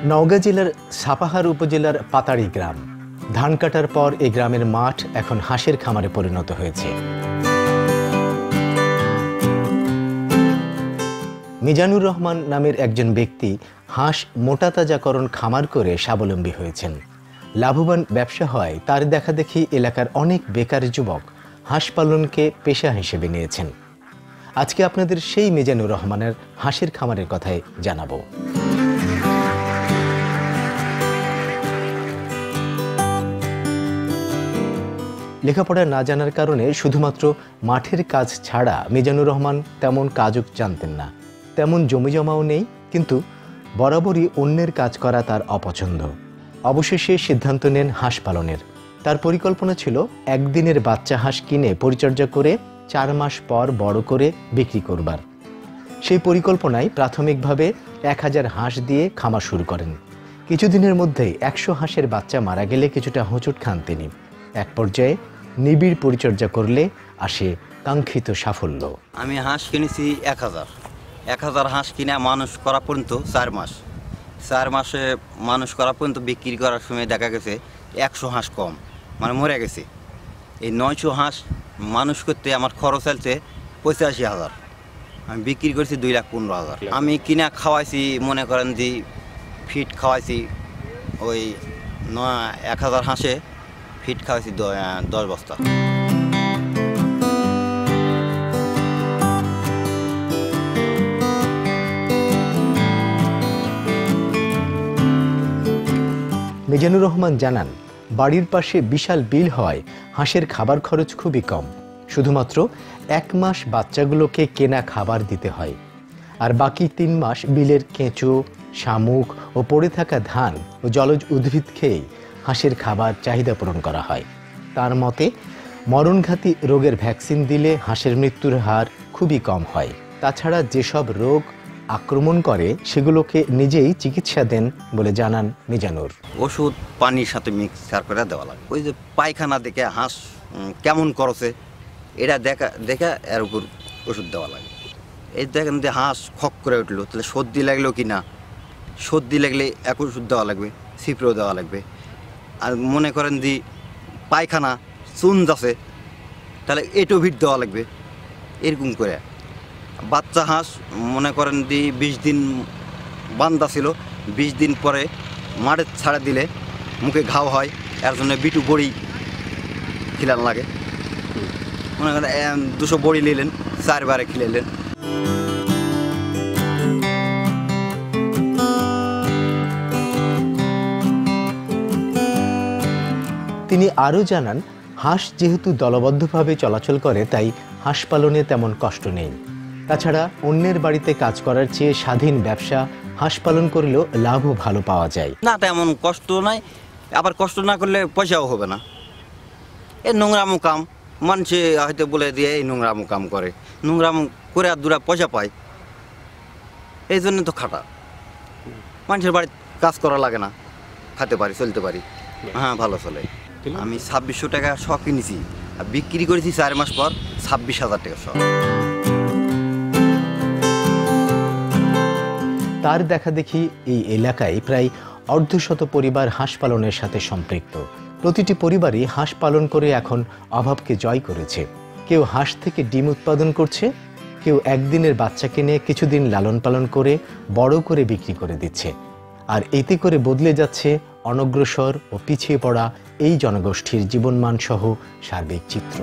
নওগাঁ জেলার সাপাহার উপজেলার পাতাড়ি গ্রাম। ধান কাটার পর এই গ্রামের মাঠ এখন হাঁসের খামারে পরিণত হয়েছে। মিজানুর রহমান নামের একজন ব্যক্তি হাঁস মোটাতাজাকরণ খামার করে স্বাবলম্বী হয়েছেন। লাভবান ব্যবসা হয় তার দেখাদেখি এলাকার অনেক বেকার যুবক হাঁস পালনকে পেশা হিসেবে নিয়েছেন। আজকে আপনাদের সেই মিজানুর রহমানের হাঁসের খামারের কথাই জানাবো। লেখাপড়া না জানার কারণে শুধুমাত্র মাঠের কাজ ছাড়া মিজানুর রহমান তেমন কাজও জানতেন না। তেমন জমিজমাও নেই, কিন্তু বরাবরই অন্যের কাজ করা তার অপছন্দ। অবশেষে সিদ্ধান্ত নেন হাঁস পালনের। তার পরিকল্পনা ছিল একদিনের বাচ্চা হাঁস কিনে পরিচর্যা করে 4 মাস পর বড় করে বিক্রি করবার। সেই পরিকল্পনায় প্রাথমিকভাবে 1000 হাঁস দিয়ে খামার শুরু করেন। কিছুদিনের মধ্যেই 100 হাঁসের বাচ্চা মারা গেলে কিছুটা হোঁচট খান তিনি। এক পর্যায়ে নিবিড় পরিচর্যা করলে আসে কাঙ্ক্ষিত সাফল্য। আমি হাঁস কিনেছি 1000 হাঁস কিনে মানুষ করা পর্যন্ত 4 মাস। 4 মাসে মানুষ করা পর্যন্ত বিক্রি করার সময় দেখা গেছে 100 হাঁস কম, মানে মরে গেছে। এই 900 হাঁস মানুষ করতে আমার খরচ হচ্ছে 85,000। আমি বিক্রি করেছি 2,15,000। আমি কিনা খাওয়াইছি, মনে করেন যে ফিট খাওয়াইছি, ওই 1000 হাঁসে ফিট খাওয়াইছি 10 বস্তা। মিজানুর রহমান জানান, বাড়ির পাশে বিশাল বিল হয় হাঁসের খাবার খরচ খুবই কম। শুধুমাত্র 1 মাস বাচ্চাগুলোকে কেনা খাবার দিতে হয়, আর বাকি 3 মাস বিলের কেঁচো, শামুক ও পড়ে থাকা ধান ও জলজ উদ্ভিদ খেয়েই হাঁসের খাবার চাহিদা পূরণ করা হয়। তার মতে মরণঘাতী রোগের ভ্যাকসিন দিলে হাঁসের মৃত্যুর হার খুবই কম হয়। তাছাড়া যেসব রোগ আক্রমণ করে সেগুলোকে নিজেই চিকিৎসা দেন বলে জানান মিজানুর। ওষুধ পানির সাথে মিক্সার করে দেওয়া লাগে। ওই যে পায়খানা দেখে হাঁস কেমন করছে এটা দেখা এর উপর ওষুধ দেওয়া লাগে। এই দেখেন যে হাঁস খক করে উঠলো, তাহলে সর্দি লাগলো কি না, সর্দি লাগলে এক ওষুধ দেওয়া লাগবে, সিপ্রো দেওয়া লাগবে। আর মনে করেন যে পায়খানা চুন যাচ্ছে, তাহলে এটোভিট দেওয়া লাগবে। এরকম করে বাচ্চা হাঁস মনে করেন যে 20 দিন বান্ধা ছিল, 20 দিন পরে মাঠে ছাড়া দিলে মুখে ঘাও হয়, এর জন্য বিটু বড়ি খিলান লাগে। মনে করেন 200 বড়ি নিলেন, 4 বারে খিলাইলেন। তিনি আরও জানান, হাঁস যেহেতু দলবদ্ধভাবে চলাচল করে তাই হাঁস পালনে তেমন কষ্ট নেই। তাছাড়া অন্যের বাড়িতে কাজ করার চেয়ে স্বাধীন ব্যবসা হাঁস পালন করলেও লাভও ভালো পাওয়া যায়। না, তেমন কষ্ট নাই, আবার কষ্ট না করলে পয়সাও হবে না। এই নোংরামো কাম মানুষে হয়তো বলে দিয়ে এই নোংরামো কাম করে, নোংরামো করে আর 2 পয়সা পায়, এই জন্য তো খাটা। মানুষের বাড়িতে কাজ করা লাগে না, খেতে পারি, চলতে পারি। হ্যাঁ, ভালো চলে। আমি 2600 টাকা শ কিনেছি, আর বিক্রি করেছি 4 মাস পর 26,000 টাকা শ। তার দেখা দেখি এই এলাকায় প্রায় 1/2 পরিবার হাঁস পালনের সাথে সম্পৃক্ত। প্রতিটি পরিবারই হাঁস পালন করে এখন অভাবকে জয় করেছে। কেউ হাঁস থেকে ডিম উৎপাদন করছে, কেউ একদিনের বাচ্চা কিনে কিছুদিন লালন পালন করে বড় করে বিক্রি করে দিচ্ছে। আর এতে করে বদলে যাচ্ছে অনগ্রসর ও পিছিয়ে পড়া এই জনগোষ্ঠীর জীবনমান সহ সার্বিক চিত্র।